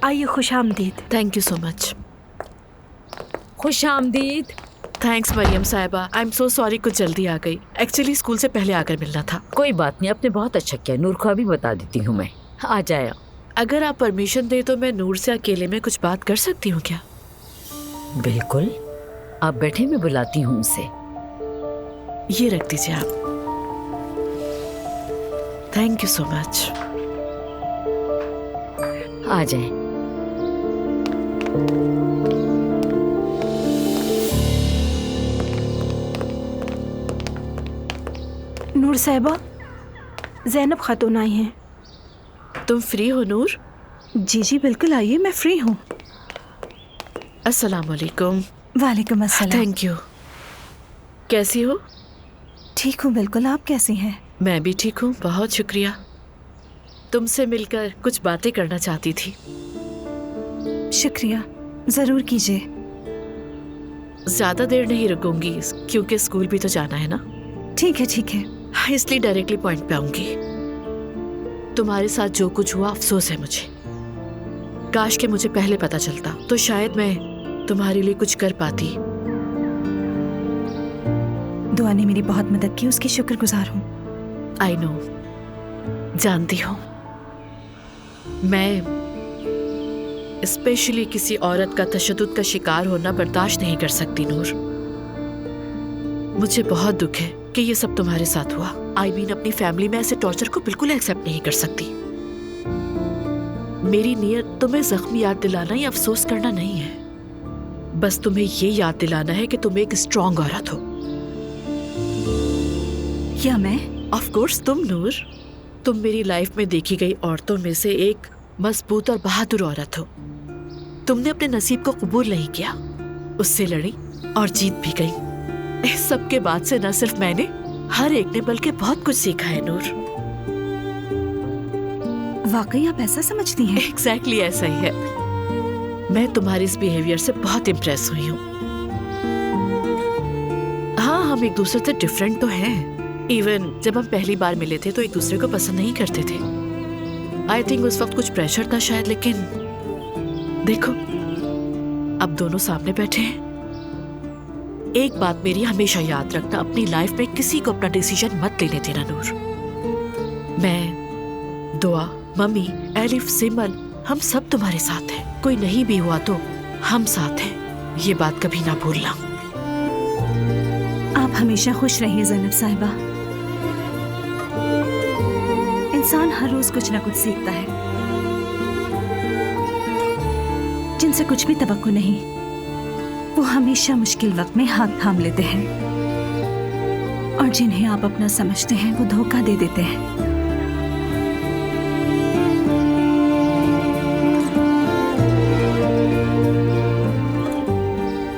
आइए, खुश आमदीद। Thank you so much. खुश आमदीद। थैंक्स मरियम साहिबा, आई एम सो सॉरी, कुछ जल्दी आ गई। एक्चुअली स्कूल से पहले आकर मिलना था। कोई बात नहीं, आपने बहुत अच्छा किया। नूर को अभी बता देती हूँ मैं। आ जाए। अगर आप परमिशन दे तो मैं नूर से अकेले में कुछ बात कर सकती हूँ क्या? बिल्कुल, आप बैठे, मैं बुलाती हूँ उसे। ये रख दीजिए आप। Thank you so much. आ जाए। नूर साहिबा, ज़ैनब खातून आई हैं। तुम फ्री हो नूर? जी जी बिल्कुल, आइए, मैं फ्री हूँ। अस्सलाम वालेकुम। वालेकुम अस्सलाम। Thank you. कैसी हो? ठीक हूँ बिल्कुल, आप कैसी हैं? मैं भी ठीक हूँ, बहुत शुक्रिया। तुमसे मिलकर कुछ बातें करना चाहती थी। शुक्रिया, ज़रूर कीजिए। ज्यादा देर नहीं रुकूंगी क्योंकि स्कूल भी तो जाना है ना। ठीक है ठीक है। इसलिए डायरेक्टली पॉइंट पे आऊंगी। तुम्हारे साथ जो कुछ हुआ, अफसोस है मुझे। काश के मुझे पहले पता चलता तो शायद मैं तुम्हारे लिए कुछ कर पाती। दुआ ने मेरी बहुत मदद की, उसकी शुक्रगुजार हूँ। आई नो, जानती हूँ। मैं स्पेशली किसी औरत का तशद्दुद का शिकार होना बर्दाश्त नहीं कर सकती नूर। मुझे बहुत दुख है कि ये सब तुम्हारे साथ हुआ। आई मीन, अपनी फैमिली में ऐसे टॉर्चर को बिल्कुल एक्सेप्ट नहीं कर सकती। मेरी नीयत तुम्हें जख्म याद दिलाना या अफसोस करना नहीं है। बस तुम्हें ये याद दिलाना है कि तुम एक स्ट्रॉन्ग औरत हो। क्या मैं? ऑफ कोर्स तुम नूर। तुम मेरी लाइफ में देखी गई औरतों में से एक मजबूत और बहादुर औरत हो। तुमने अपने नसीब को कबूल नहीं किया, उससे लड़ी और जीत भी गई। इस सब के बाद से न सिर्फ मैंने, हर एक ने बल्कि बहुत कुछ सीखा है नूर। वाकई आप ऐसा समझती हैं? एग्जैक्टली ऐसा ही है। मैं तुम्हारे इस बिहेवियर से बहुत इम्प्रेस हुई हूँ। हाँ, हम एक दूसरे से डिफरेंट तो हैं। इवन जब हम पहली बार मिले थे तो एक दूसरे को पसंद नहीं करते थे। आई थिंक उस वक्त कुछ प्रेशर था शायद, लेकिन देखो अब दोनों सामने बैठे हैं। एक बात मेरी हमेशा याद रखना, अपनी लाइफ में किसी को अपना डिसीजन मत लेने देना नूर। मैं, दुआ, मम्मी, एलिफ, सिमल, हम सब तुम्हारे साथ हैं। कोई नहीं भी हुआ तो हम साथ हैं, ये बात कभी ना भूलना। आप हमेशा खुश रहिए ज़ैनब साहिबा। इंसान हर रोज कुछ ना कुछ सीखता है। जिनसे कुछ भी तवक्को नहीं, वो हमेशा मुश्किल वक्त में हाथ थाम लेते हैं, और जिन्हें आप अपना समझते हैं वो धोखा दे देते हैं।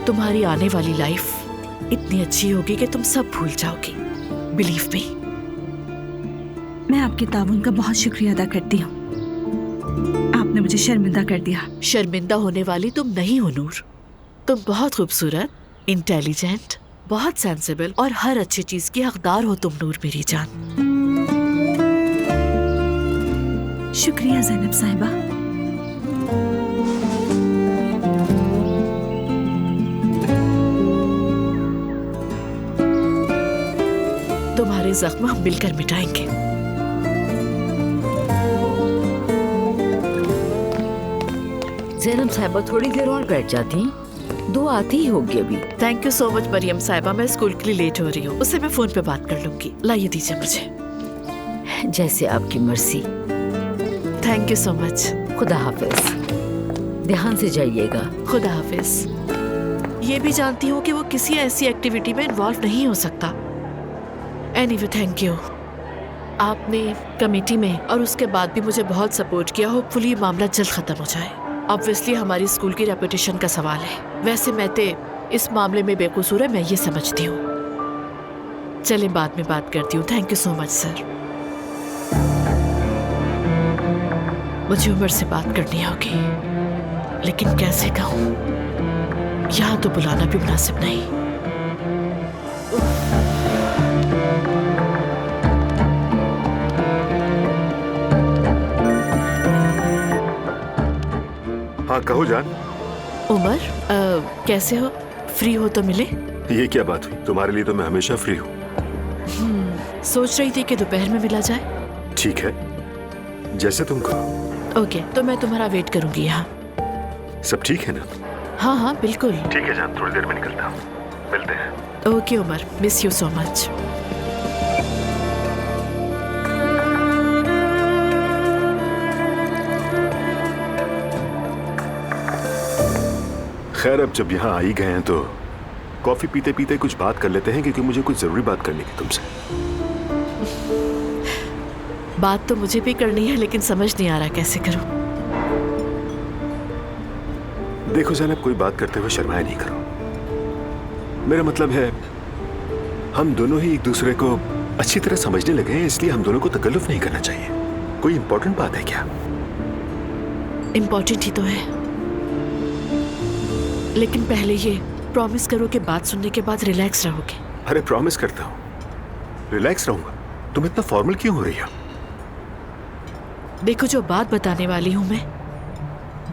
तुम्हारी आने वाली लाइफ इतनी अच्छी होगी कि तुम सब भूल जाओगी। Believe me. मैं आपके ताउन का बहुत शुक्रिया अदा करती हूँ। आपने मुझे शर्मिंदा कर दिया। शर्मिंदा होने वाली तुम नहीं हो नूर। तुम बहुत खूबसूरत, इंटेलिजेंट, बहुत सेंसिबल और हर अच्छी चीज की हकदार हो तुम नूर, मेरी जान। शुक्रिया ज़ैनब साहिबा। तुम्हारे जख्म हम मिलकर मिटाएंगे। ज़ैनब साहिबा, थोड़ी देर और बैठ जाती, दो आती ही होगी अभी। Thank you so much Mariam साहिबा, मैं स्कूल के लिए लेट हो रही हूँ, उससे मैं फोन पे बात कर लूंगी। लाइए दीजिए मुझे। जैसे आपकी मर्जी। Thank you so much. खुदा हाफिज। ध्यान से जाइएगा। खुदा हाफिज। ये भी जानती हूँ कि वो किसी ऐसी एक्टिविटी में इन्वॉल्व नहीं हो सकता। Anyway, thank you. आपने कमेटी में और उसके बाद भी मुझे बहुत सपोर्ट किया। होपफुली ये मामला जल्द खत्म हो जाए। ऑब्वियसली हमारी स्कूल की रेपुटेशन का सवाल है। वैसे मैते इस मामले में बेकसूर है, मैं ये समझती हूँ। चले बाद में बात करती हूँ। Thank you so much sir. मुझे उमर से बात करनी होगी, लेकिन कैसे कहूँ? यहाँ तो बुलाना भी मुनासिब नहीं। हाँ कहो जान। उमर, कैसे हो? फ्री हो तो मिले। ये क्या बात हुई? तुम्हारे लिए तो मैं हमेशा फ्री हूँ। सोच रही थी कि दोपहर में मिला जाए। ठीक है, जैसे तुम कहो। ओके, तो मैं तुम्हारा वेट करूंगी यहाँ। सब ठीक है ना? हाँ हाँ बिल्कुल। ठीक है जान, थोड़ी देर में निकलता हूँ, मिलते हैं। Okay Umar, miss you so much. खैर अब जब यहाँ आ ही गए हैं तो कॉफी पीते पीते कुछ बात कर लेते हैं, क्योंकि मुझे कुछ जरूरी बात करनी थी तुमसे। बात तो मुझे भी करनी है, लेकिन समझ नहीं आ रहा कैसे करूं। देखो ज़ैनब, कोई बात करते हुए शर्माया नहीं करो। मेरा मतलब है हम दोनों ही एक दूसरे को अच्छी तरह समझने लगे हैं, इसलिए हम दोनों को तकल्लुफ नहीं करना चाहिए। कोई इंपॉर्टेंट बात है क्या? इम्पोर्टेंट ही तो है, लेकिन पहले ये प्रॉमिस करो कि बात सुनने के बाद रिलैक्स रहोगे। अरे प्रॉमिस करता हूँ, रिलैक्स रहूंगा। तुम इतना फॉर्मल क्यों हो रही हो? देखो, जो बात बताने वाली हूँ मैं,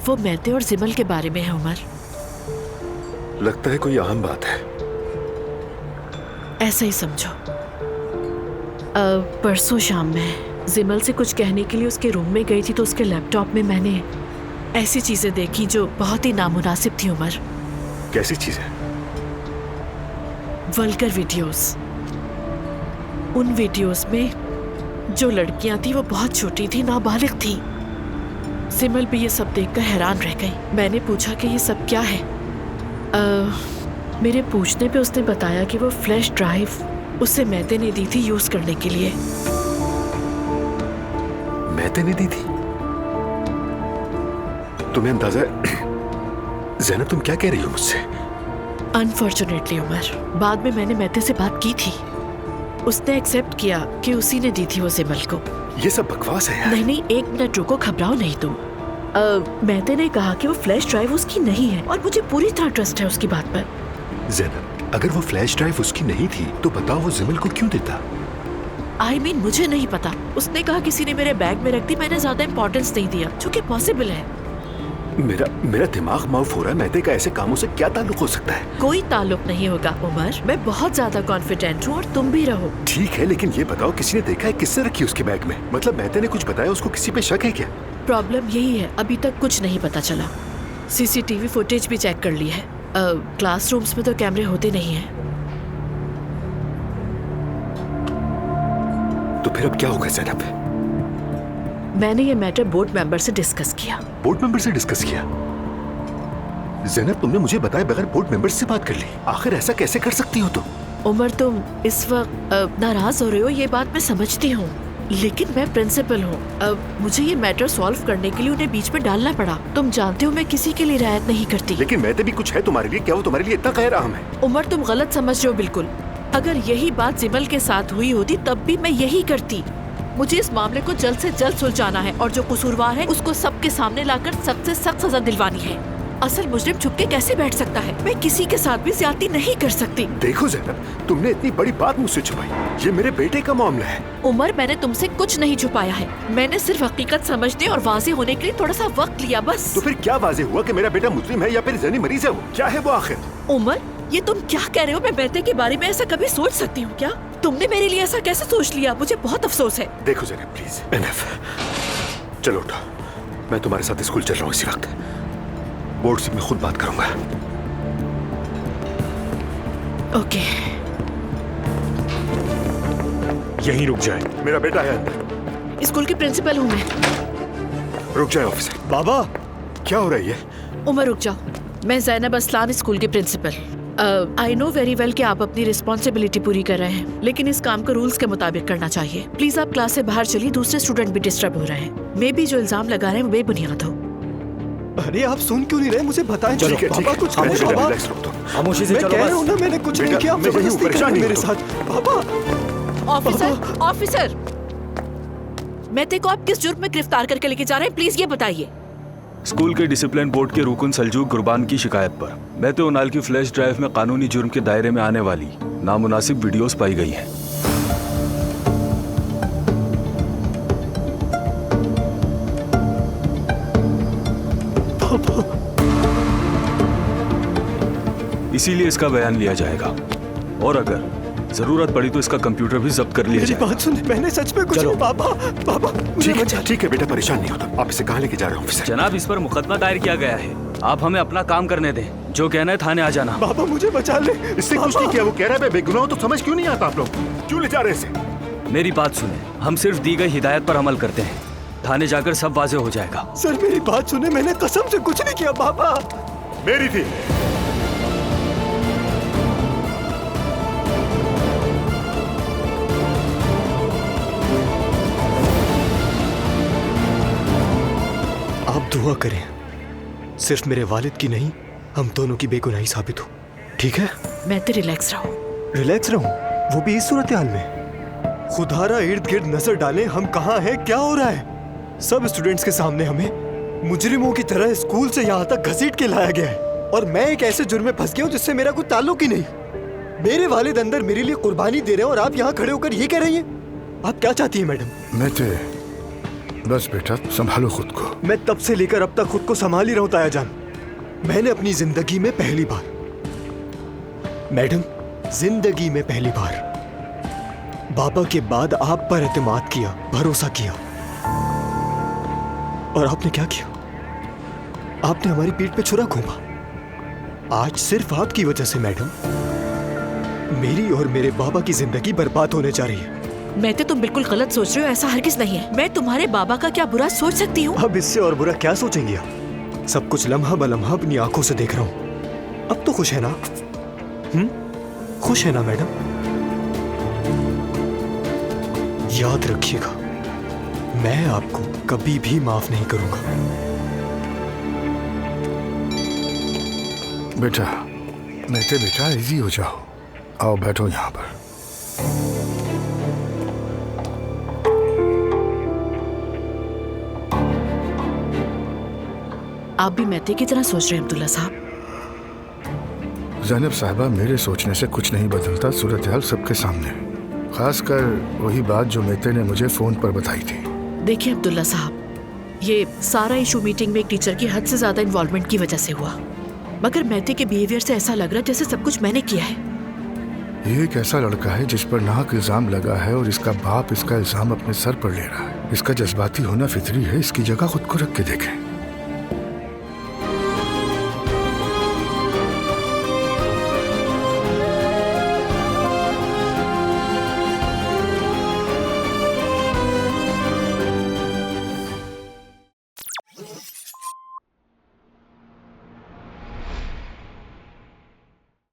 वो मैते और जिमल के बारे में है उमर। लगता है कोई अहम बात है। ऐसा ही समझो। परसों शाम में जिमल से कुछ कहने के लिए उसके रूम में गई थी, तो उसके लैपटॉप में मैंने ऐसी चीजें देखी जो बहुत ही नामुनासिब थी उमर। कैसी चीज है? Vulgar videos. उन वीडियोस में जो लड़कियां थी वो बहुत छोटी थी, नाबालिग थी। सिमल भी ये सब देखकर हैरान रह गई। मैंने पूछा कि ये सब क्या है। मेरे पूछने पे उसने बताया कि वो फ्लैश ड्राइव उसे मैते ने दी थी यूज करने के लिए। मैते ने दी थी? तुम्हें अंदाजा ज़ैनब, तुम क्या कह रही हो मुझसे? अनफॉर्चुनेटली उमर, बाद में मैंने मैते से बात की थी। उसने एक्सेप्ट किया कि उसी ने दी थी वो जिमल को। ये सब बकवास है यार। नहीं नहीं, एक मिनट रुको, घबराओ नहीं तुम। मैते ने कहा कि वो फ्लैश ड्राइव उसकी नहीं है, और मुझे पूरी तरह ट्रस्ट है उसकी बात पर। ज़ैनब, अगर वो फ्लैश ड्राइव उसकी नहीं थी तो बताओ वो जिमल को क्यों देता? I mean, मुझे नहीं पता। उसने कहा किसी ने मेरे बैग में रख दी, मैंने ज्यादा इंपॉर्टेंस नहीं दिया, जो कि पॉसिबल है। मेरा दिमाग माउफ हो रहा है। मैते का ऐसे कामों से क्या ताल्लुक हो सकता है? कोई ताल्लुक नहीं होगा उमर, मैं बहुत ज्यादा कॉन्फिडेंट हूँ, और तुम भी रहो। ठीक है, लेकिन ये बताओ किसी ने देखा है किससे रखी उसके बैग में? मतलब मैते ने कुछ बताया? उसको किसी पे शक है क्या? प्रॉब्लम यही है, अभी तक कुछ नहीं पता चला। सीसीटीवी फुटेज भी चेक कर ली है। क्लासरूम्स में तो कैमरे होते नहीं हैं। तो फिर अब क्या होगा ज़ैनब? मैंने ये मैटर बोर्ड मेंबर से डिस्कस किया। बोर्ड मेंबर से डिस्कस किया? ज़ैनब, तुमने मुझे बताए बगैर बोर्ड मेंबर से बात कर ली? आखिर ऐसा कैसे कर सकती हो तुम? उमर, तुम इस वक्त नाराज हो रहे हो, ये बात मैं समझती हूँ, लेकिन मैं प्रिंसिपल हूँ। मुझे ये मैटर सॉल्व करने के लिए उन्हें बीच में डालना पड़ा। तुम जानते हो मैं किसी के लिए रियायत नहीं करती। लेकिन मैते भी कुछ है तुम्हारे लिए। क्या वो तुम्हारे लिए इतना गैर अहम है? उमर, तुम गलत समझ रहे हो बिल्कुल। अगर यही बात जिमल के साथ हुई होती तब भी मैं यही करती। मुझे इस मामले को जल्द से जल्द सुलझाना है, और जो कसूरवार है उसको सबके सामने लाकर सख्त से सख्त सजा दिलवानी है। असल मुजरिम छुप के कैसे बैठ सकता है? मैं किसी के साथ भी ज्यादती नहीं कर सकती। देखो ज़ैनब, तुमने इतनी बड़ी बात मुझसे छुपाई। ये मेरे बेटे का मामला है। उमर, मैंने तुमसे कुछ नहीं छुपाया है। मैंने सिर्फ हकीकत समझने और वाज़ेह होने के लिए थोड़ा सा वक्त लिया, बस। तो फिर क्या वाज़ेह हुआ कि मेरा बेटा मुस्लिम है या फिर जनी मरीज है? वो क्या है वो आखिर? उमर, ये तुम क्या कह रहे हो? मैं मैते के बारे में ऐसा कभी सोच सकती हूँ क्या? तुमने मेरे लिए ऐसा कैसे सोच लिया? मुझे बहुत अफसोस है। देखो ज़ैनब, प्लीज एनफ, चलो उठो। मैं तुम्हारे साथ स्कूल चल रहा हूँ इसी वक्त। बोर्ड से मैं खुद बात करूंगा। ओके। यहीं रुक जाए, मेरा बेटा है अंदर। स्कूल की प्रिंसिपल हूँ मैं। रुक जाए ऑफिसर। बाबा, क्या हो रहा है ये? उमर, रुक जाओ। मैं ज़ैनब असलान, स्कूल की principal. I know very well कि आप अपनी रिस्पॉन्सिबिलिटी पूरी कर रहे हैं, लेकिन इस काम को रूल्स के मुताबिक करना चाहिए। प्लीज आप क्लास से बाहर चलिए, दूसरे स्टूडेंट भी डिस्टर्ब हो रहे हैं। मे भी जो इल्जाम लगा रहे हैं वो बेबुनियाद हो। अरे आप सुन क्यों नहीं रहे? मुझे बताएं। चलो पापा कुछ खामोश बेटा, बाबा। रिलैक्स रहो तुम। खामोशी से चलो। मैं कह रहा हूं ना, मैंने कुछ नहीं किया। आप मैं वही हूं, जबरदस्ती कर परेशान रहे हैं नहीं मेरे हो। साथ। पापा। ऑफिसर, ऑफिसर, मैते को आप किस जुर्म में गिरफ्तार करके लेके जा रहे हैं? प्लीज ये बताइए। स्कूल के डिसिप्लिन बोर्ड के रुकन सल्जूक गुरबान की शिकायत पर मैते उनाल की फ्लैश ड्राइव में कानूनी जुर्म के दायरे में आने वाली नामुनासिब वीडियोस पाई गई हैं। इसीलिए इसका बयान लिया जाएगा और अगर जरूरत पड़ी तो इसका कंप्यूटर भी जब्त कर लिया मेरी जाएगा। बात सुन, मैंने सच में कुछ नहीं। पापा पापा मुझे बचा। ठीक है बेटा, परेशान नहीं होता। आप इसे कहाँ लेके जा रहे हो ऑफिसर? जनाब, इस पर मुकदमा दायर किया गया है। आप हमें अपना काम करने दें। जो कहना है थाने आ जाना। पापा मुझे बचा ले। इससे कुछ नहीं किया। वो कह रहा है मैं बेगुनाह हूं, तो समझ क्यों नहीं आता आप लोग? क्यों ले जा रहे इसे? मेरी बात सुने, हम सिर्फ दी गई हिदायत पर अमल करते हैं। थाने जाकर सब वाज़ेह हो जाएगा। सर मेरी बात सुने, मैंने कसम से कुछ नहीं किया पापा। मेरी थी। आप दुआ करें, सिर्फ मेरे वालिद की नहीं, हम दोनों की बेगुनाही साबित हो। ठीक है? मैं तो रिलैक्स रहूं। रिलैक्स रहूं, वो भी इस सूरत हाल में। खुदारा इर्द गिर्द नजर डालें हम कहाँ हैं, क्या हो रहा है। सब स्टूडेंट्स के सामने हमें मुजरिमों की तरह स्कूल से यहाँ तक घसीट के लाया गया है और मैं एक ऐसे जुर्म में फंस गया हूँ जिससे मेरा कोई ताल्लुक ही नहीं। मेरे वालिद अंदर मेरे लिए कुर्बानी दे रहे हैं और आप यहाँ खड़े होकर ये कह रही हैं। आप क्या चाहती हैं मैडम? मैं ते बस बेटा संभालो खुद को। मैं तब से लेकर अब तक खुद को संभाल ही रहा हूं ताया जान। मैंने अपनी जिंदगी में पहली बार, मैडम जिंदगी में पहली बार बाबा के बाद आप पर एतमाद किया, भरोसा किया। और आपने क्या किया? आपने हमारी पीठ पे छुरा घूमा। आज सिर्फ आपकी वजह से मैडम मेरी और मेरे बाबा की जिंदगी बर्बाद होने जा रही है। मैं तो तुम बिल्कुल गलत सोच रहे हो, ऐसा हरगिज नहीं है। मैं तुम्हारे बाबा का क्या बुरा सोच सकती हूँ? अब इससे और बुरा क्या सोचेंगे आप? सब कुछ लम्हा बलम्हा अपनी आंखों से देख रहा हूं। अब तो खुश है ना? खुश है ना मैडम? याद रखिएगा, मैं आपको कभी भी माफ नहीं करूंगा। बेटा बेटा इजी हो जाओ। आओ बैठो यहाँ पर। आप भी मैते की तरह सोच रहे हैं अब्दुल्ला साहब? ज़ैनब साहिबा, मेरे सोचने से कुछ नहीं बदलता। सूरत हाल सबके सामने है। खासकर वही बात जो मेते ने मुझे फोन पर बताई थी। देखिए अब्दुल्ला साहब, ये सारा इशू मीटिंग में एक टीचर की हद से ज्यादा इन्वॉल्वमेंट की वजह से हुआ। मगर मैते के बिहेवियर से ऐसा लग रहा है जैसे सब कुछ मैंने किया है। ये एक ऐसा लड़का है जिस पर नाहक इल्जाम लगा है और इसका बाप इसका इल्जाम अपने सर पर ले रहा है। इसका जज्बाती होना फितरी है। इसकी जगह खुद को रख के देखें।